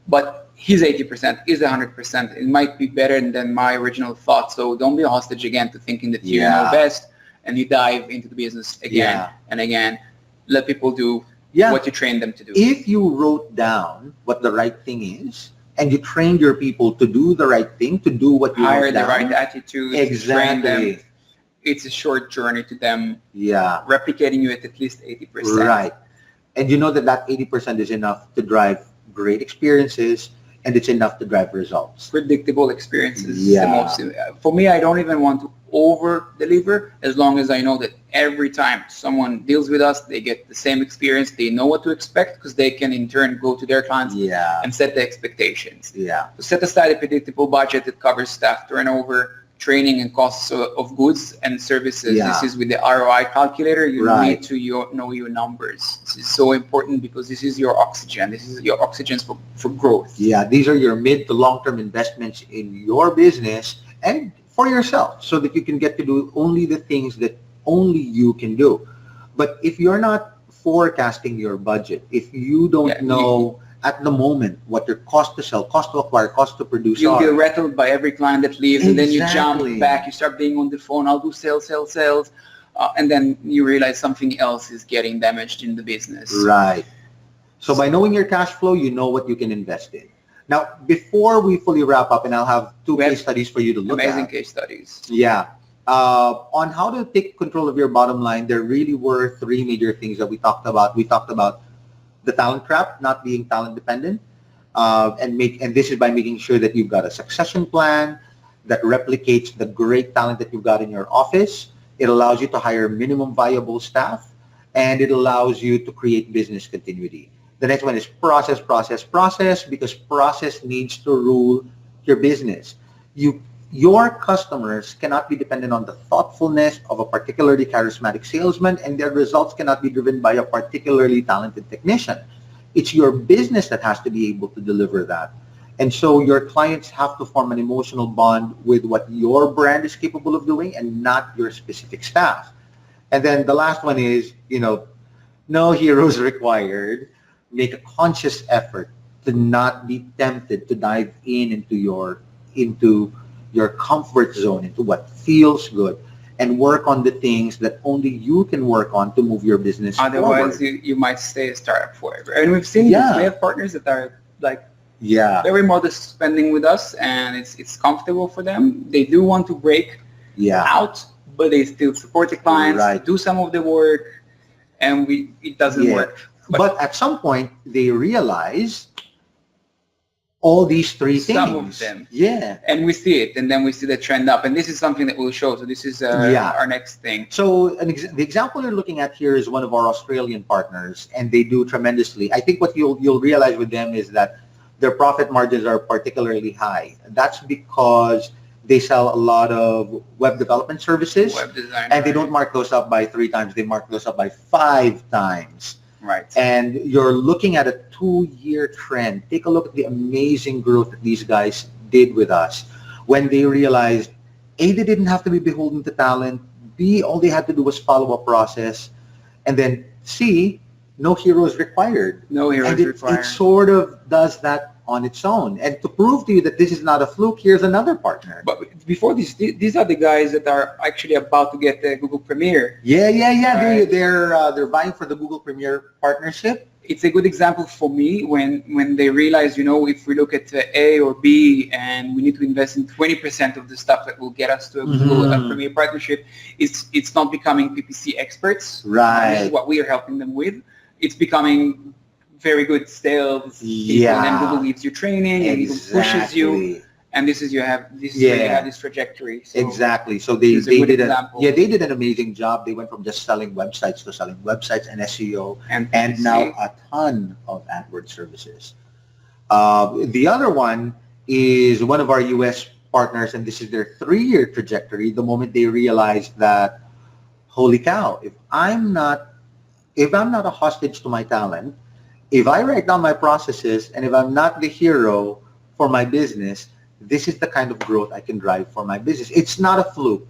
But his 80% is 100%. It might be better than my original thought. So don't be a hostage again to thinking that you know best, and you dive into the business again and again. Let people do what you train them to do. If you wrote down what the right thing is, and you trained your people to do the right thing, to do what you hire the right attitude, train them, it's a short journey to them replicating you at least 80%. Right. And you know that 80% is enough to drive great experiences, and it's enough to drive results. Predictable experiences. The most. For me, I don't even want to over-deliver as long as I know that every time someone deals with us, they get the same experience. They know what to expect because they can in turn go to their clients and set the expectations. So set aside a predictable budget that covers staff turnover, training, and costs of goods and services. This is with the ROI calculator. You need to know your numbers. This is so important because this is your oxygen. This is your oxygen for growth. These are your mid to long-term investments in your business and for yourself, so that you can get to do only the things that only you can do. But if you're not forecasting your budget, if you don't know at the moment what your cost to sell, cost to acquire, cost to produce you'll get rattled by every client that leaves, and then you jump back, you start being on the phone, I'll do sales, and then you realize something else is getting damaged in the business. Right. So by knowing your cash flow, you know what you can invest in. Now, before we fully wrap up, and I'll have two case studies for you to look at. Amazing case studies. On how to take control of your bottom line, there really were three major things that we talked about. We talked about the talent trap, not being talent dependent, and this is by making sure that you've got a succession plan that replicates the great talent that you've got in your office. It allows you to hire minimum viable staff, and it allows you to create business continuity. The next one is process, because process needs to rule your business. Your customers cannot be dependent on the thoughtfulness of a particularly charismatic salesman, and their results cannot be driven by a particularly talented technician. It's your business that has to be able to deliver that. And so your clients have to form an emotional bond with what your brand is capable of doing and not your specific staff. And then the last one is, no heroes required. Make a conscious effort to not be tempted to dive into your comfort zone, into what feels good, and work on the things that only you can work on to move your business Otherwise, forward. you might stay a startup forever. And we've seen this. We have partners that are very modest spending with us, and it's comfortable for them. They do want to break out, but they still support the clients, do some of the work, and it doesn't work. But at some point, they realize all these three things. Some of them. Yeah. And we see it, and then we see the trend up. And this is something that we'll show. So this is our next thing. So the example you're looking at here is one of our Australian partners, and they do tremendously. I think what you'll realize with them is that their profit margins are particularly high. That's because they sell a lot of web development services. Web design, and they don't mark those up by 3 times. They mark those up by 5 times. Right. And you're looking at a 2-year trend. Take a look at the amazing growth that these guys did with us when they realized, A, they didn't have to be beholden to talent. B, all they had to do was follow a process. And then C, no heroes required. No heroes required. It sort of does that on its own. And to prove to you that this is not a fluke, here's another partner. But before this, these are the guys that are actually about to get the Google Premier. Yeah. Right. They're vying for the Google Premier partnership. It's a good example for me when they realize, if we look at A or B and we need to invest in 20% of the stuff that will get us to a Google Premier partnership, it's not becoming PPC experts. Right. This is what we are helping them with. It's becoming very good sales people, and then Google gives you training and Google pushes you, and this is where you have this trajectory. So exactly. So they did an amazing job. They went from just selling websites to selling websites and SEO, and now a ton of AdWords services. The other one is one of our US partners, and this is their 3-year trajectory. The moment they realized that, holy cow, if I'm not a hostage to my talent, if I write down my processes, and if I'm not the hero for my business, this is the kind of growth I can drive for my business. It's not a fluke.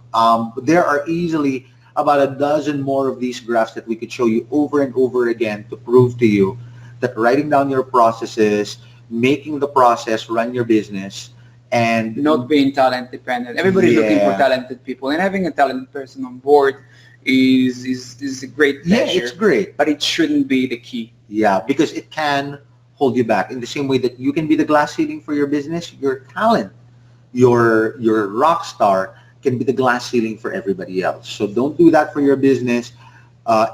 There are easily about a dozen more of these graphs that we could show you over and over again to prove to you that writing down your processes, making the process run your business, and not being talent dependent. Everybody's looking for talented people, and having a talented person on board is a great pleasure. Yeah, it's great. But it shouldn't be the key. Yeah, because it can hold you back. In the same way that you can be the glass ceiling for your business, your talent, your rock star can be the glass ceiling for everybody else. So don't do that for your business.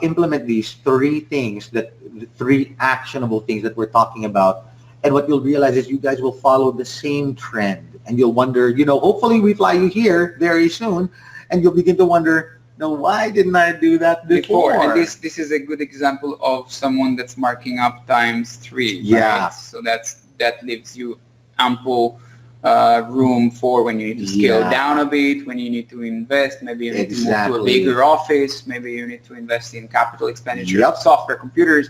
Implement these 3 things, the 3 actionable things that we're talking about. And what you'll realize is you guys will follow the same trend. And you'll wonder, hopefully we fly you here very soon. And you'll begin to wonder, no, why didn't I do that before? And this is a good example of someone that's marking up times 3. Yeah. Right? So that leaves you ample room for when you need to scale down a bit, when you need to invest. Maybe you need to move to a bigger office. Maybe you need to invest in capital expenditure, software, computers.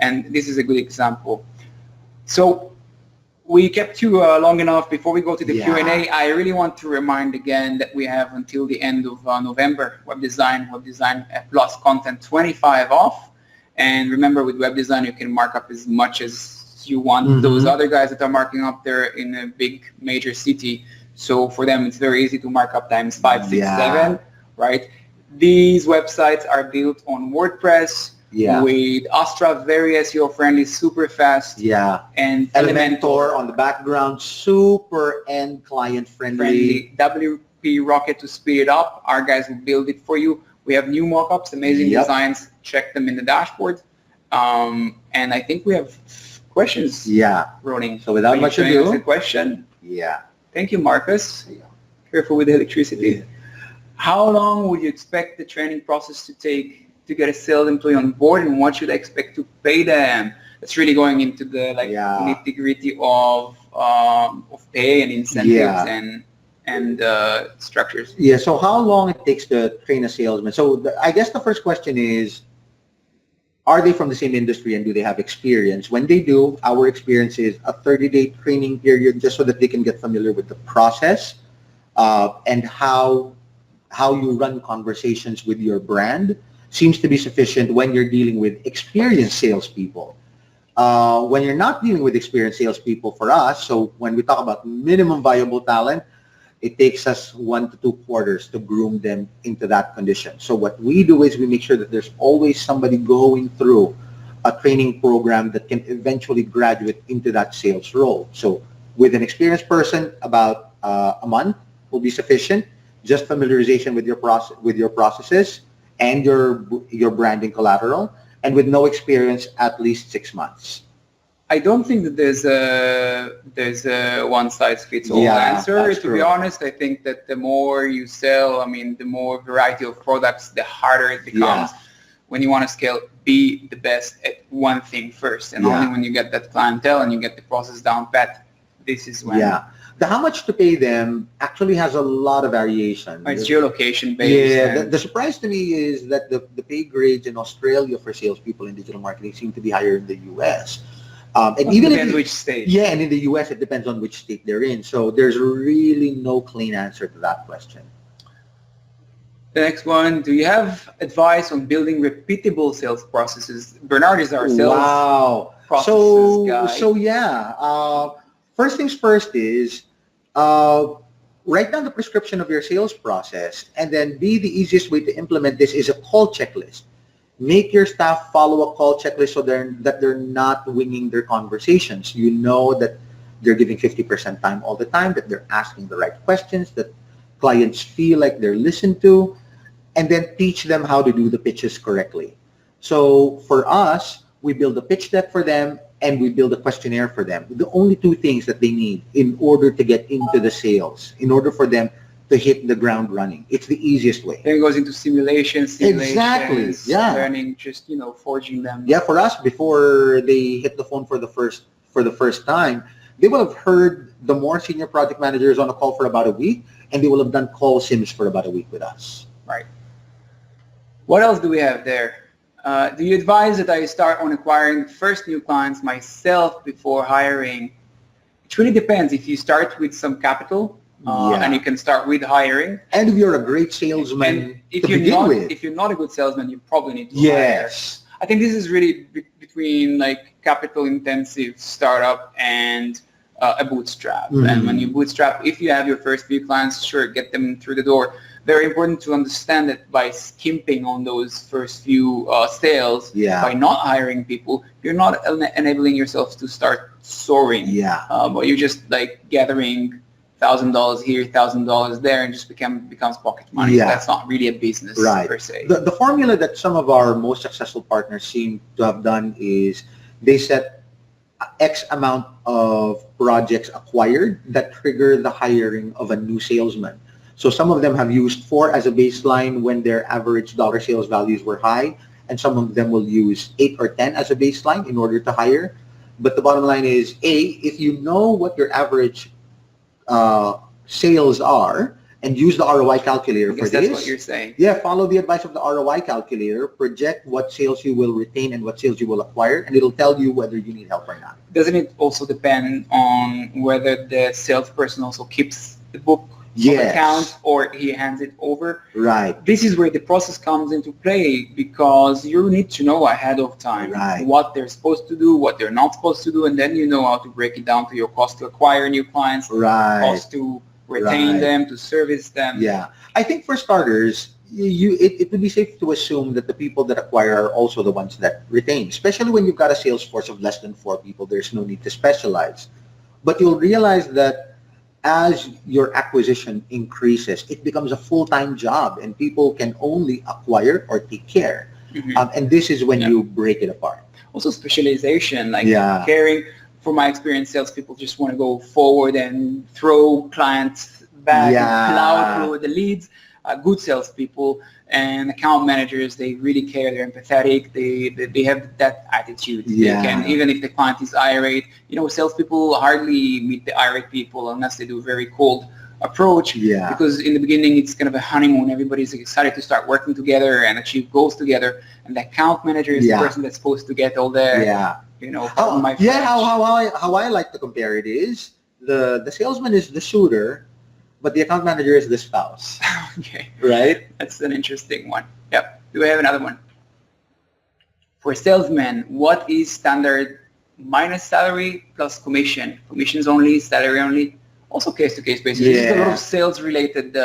And this is a good example. So we kept you long enough. Before we go to the Q&A, I really want to remind again that we have until the end of November, Web Design Plus content 25 off. And remember, with Web Design, you can mark up as much as you want. Those other guys that are marking up, they're in a big major city. So for them, it's very easy to mark up times 5, 6, 7, right? These websites are built on WordPress, with Astra, very SEO friendly, super fast. And Elementor on the background, super end client friendly. WP Rocket to speed it up. Our guys will build it for you. We have new mockups, amazing designs. Check them in the dashboard. And I think we have questions running. So without much ado, a question. Thank you, Marcus. Careful with the electricity. How long would you expect the training process to take to get a sales employee on board, and what should I expect to pay them? That's really going into the nitty-gritty of pay and incentives and structures. Yeah. So how long it takes to train a salesman? So I guess the first question is, are they from the same industry and do they have experience? When they do, our experience is a 30-day training period just so that they can get familiar with the process and how you run conversations with your brand. Seems to be sufficient when you're dealing with experienced salespeople. When you're not dealing with experienced salespeople, for us, so when we talk about minimum viable talent, it takes us 1 to 2 quarters to groom them into that condition. So what we do is we make sure that there's always somebody going through a training program that can eventually graduate into that sales role. So with an experienced person, about a month will be sufficient. Just familiarization with your processes and your branding collateral, and with no experience, at least 6 months. I don't think that there's a one size fits all answer. To be honest, I think that the more you sell, I mean, the more variety of products, the harder it becomes. When you want to scale, be the best at one thing first, and only when you get that clientele and you get the process down pat, this is when. The how much to pay them actually has a lot of variation. It's geolocation based. Yeah, the surprise to me is that the pay grades in Australia for salespeople in digital marketing seem to be higher in the US. And even depends which state. Yeah, and in the US, it depends on which state they're in. So there's really no clean answer to that question. The next one, do you have advice on building repeatable sales processes? Bernard is our sales processes guy. So yeah, first things first is write down the prescription of your sales process, and then the easiest way to implement this is a call checklist. Make your staff follow a call checklist so that they're not winging their conversations. You know that they're giving 50% time all the time, that they're asking the right questions, that clients feel like they're listened to, and then teach them how to do the pitches correctly. So for us, we build a pitch deck for them and we build a questionnaire for them. The only two things that they need in order to get into the sales, in order for them to hit the ground running. It's the easiest way. Then it goes into simulations, exactly. Learning, just forging them. Yeah, for us, before they hit the phone for the first time, they will have heard the more senior project managers on a call for about a week, and they will have done call sims for about a week with us. Right. What else do we have there? Do you advise that I start on acquiring first new clients myself before hiring? It really depends. If you start with some capital, and you can start with hiring. And if you're a great salesman if you're not a good salesman, you probably need to hire. I think this is really between like capital intensive startup and a bootstrap. And when you bootstrap, if you have your first few clients, sure, get them through the door. Very important to understand that by skimping on those first few sales, by not hiring people, you're not enabling yourself to start soaring. But you're just like gathering $1,000 here, $1,000 there, and just becomes pocket money. That's not really a business per se. The formula that some of our most successful partners seem to have done is they set X amount of projects acquired that trigger the hiring of a new salesman. So some of them have used 4 as a baseline when their average dollar sales values were high, and some of them will use 8 or 10 as a baseline in order to hire. But the bottom line is, if you know what your average sales are and use the ROI calculator for this. That's what you're saying. Yeah, follow the advice of the ROI calculator, project what sales you will retain and what sales you will acquire, and it'll tell you whether you need help or not. Doesn't it also depend on whether the salesperson also keeps the book of accounts or he hands it over? Right. This is where the process comes into play, because you need to know ahead of time what they're supposed to do, what they're not supposed to do, and then you know how to break it down to your cost to acquire new clients, cost to retain them, to service them. Yeah. I think for starters, it would be safe to assume that the people that acquire are also the ones that retain, especially when you've got a sales force of less than 4 people. There's no need to specialize. But you'll realize that as your acquisition increases, it becomes a full-time job, and people can only acquire or take care. And this is when you break it apart. Also specialization, like caring. From my experience, salespeople just want to go forward and throw clients back and plow through the leads. Good salespeople and account managers, they really care. They're empathetic. They have that attitude. They can, even if the client is irate. Salespeople hardly meet the irate people unless they do a very cold approach. Because in the beginning, it's kind of a honeymoon. Everybody's excited to start working together and achieve goals together. And the account manager is the person that's supposed to get all the how I like to compare it is the salesman is the shooter, but the account manager is the spouse. Right? That's an interesting one. Yep. Do we have another one? For salesmen, what is standard minus salary plus commission? Commissions only, salary only? Also case-to-case basis. There's a lot of sales-related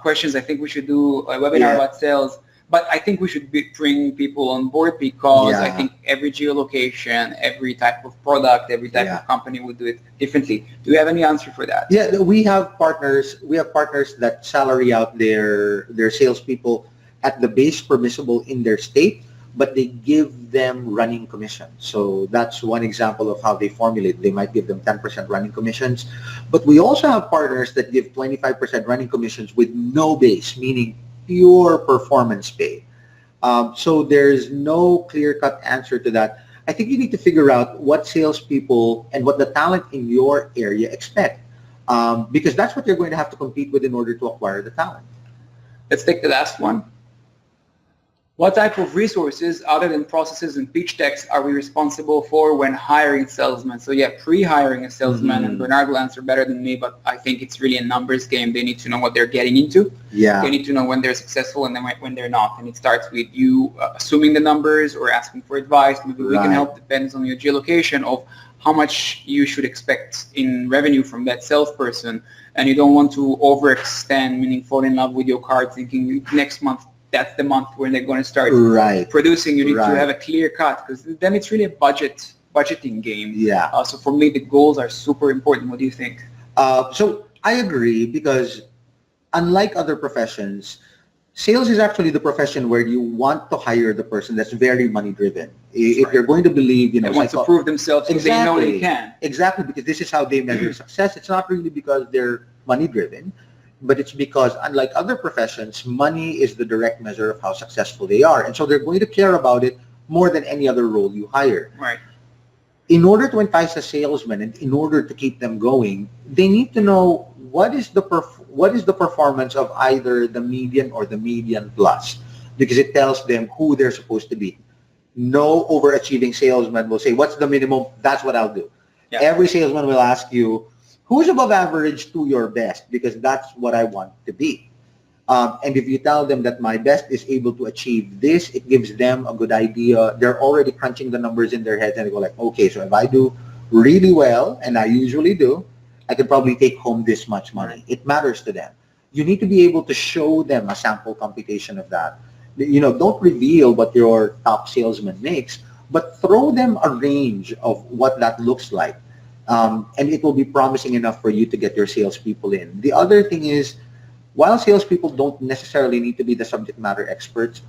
questions. I think we should do a webinar about sales. But I think we should bring people on board, because I think every geolocation, every type of product, every type of company would do it differently. Do you have any answer for that? Yeah, we have partners. We have partners that salary out their salespeople at the base permissible in their state. but they give them running commissions. So that's one example of how they formulate. They might give them 10% running commissions, but we also have partners that give 25% running commissions with no base, meaning pure performance pay. So there's no clear-cut answer to that. I think you need to figure out what salespeople and what the talent in your area expect, because that's what you're going to have to compete with in order to acquire the talent. Let's take the last one. What type of resources other than processes and pitch decks are we responsible for when hiring salesmen? So yeah, pre-hiring a salesman, and Bernard will answer better than me, but I think it's really a numbers game. They need to know what they're getting into. Yeah. They need to know when they're successful and then when they're not. And it starts with you assuming the numbers or asking for advice. Maybe we can help, depends on your geolocation, of how much you should expect in revenue from that salesperson. And you don't want to overextend, meaning fall in love with your card thinking next month that's the month when they're going to start producing. You need to have a clear cut, because then it's really a budgeting game. Yeah. So for me, the goals are super important. What do you think? So I agree, because unlike other professions, sales is actually the profession where you want to hire the person that's very money driven. If you're going to believe, they want to prove themselves, so they know they can. Exactly, because this is how they measure success. It's not really because they're money driven, but it's because, unlike other professions, money is the direct measure of how successful they are. And so they're going to care about it more than any other role you hire. Right. In order to entice a salesman and in order to keep them going, they need to know what is the performance of either the median or the median plus, because it tells them who they're supposed to be. No overachieving salesman will say, what's the minimum? That's what I'll do. Yeah. Every salesman will ask you, who's above average to your best? Because that's what I want to be. And if you tell them that my best is able to achieve this, it gives them a good idea. They're already crunching the numbers in their heads and they go like, okay, so if I do really well, and I usually do, I could probably take home this much money. It matters to them. You need to be able to show them a sample computation of that. Don't reveal what your top salesman makes, but throw them a range of what that looks like. And it will be promising enough for you to get your salespeople in. The other thing is, while salespeople don't necessarily need to be the subject matter experts,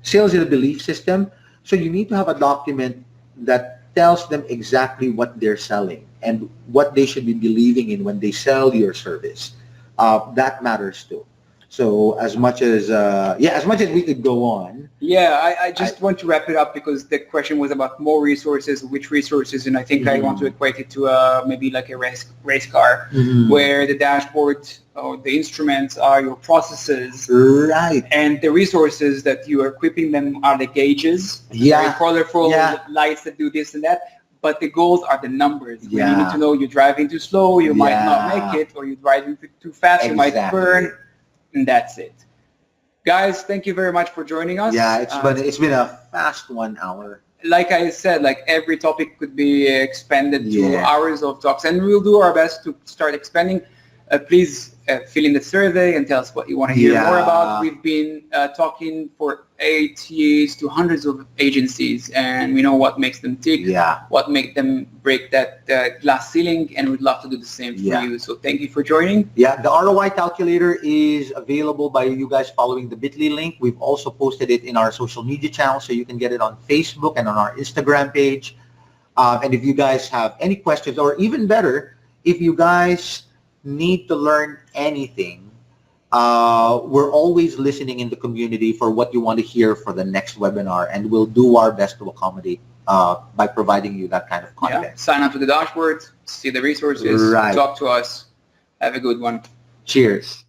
sales is a belief system, so you need to have a document that tells them exactly what they're selling and what they should be believing in when they sell your service. That matters too. So as much as we could go on. Yeah, I just want to wrap it up, because the question was about more resources, which resources, and I think I want to equate it to maybe like a race car, where the dashboard or the instruments are your processes, right? And the resources that you are equipping them are the gauges, very colorful lights that do this and that. But the goals are the numbers. You need to know you're driving too slow, you might not make it, or you're driving too fast, you might burn. And that's it. Guys, thank you very much for joining us. Yeah, it's been a fast 1 hour. Like I said, like every topic could be expanded to hours of talks, and we'll do our best to start expanding. Please fill in the survey and tell us what you want to hear more about. We've been talking for 8 years to hundreds of agencies, and we know what makes them tick, what makes them break that glass ceiling, and we'd love to do the same for you. So thank you for joining. Yeah, the ROI calculator is available by you guys following the bit.ly link. We've also posted it in our social media channel, so you can get it on Facebook and on our Instagram page. And if you guys have any questions, or even better, if you guys need to learn anything, we're always listening in the community for what you want to hear for the next webinar, and we'll do our best to accommodate by providing you that kind of content. Sign up to the dashboard, see the resources, talk to us. Have a good one. Cheers.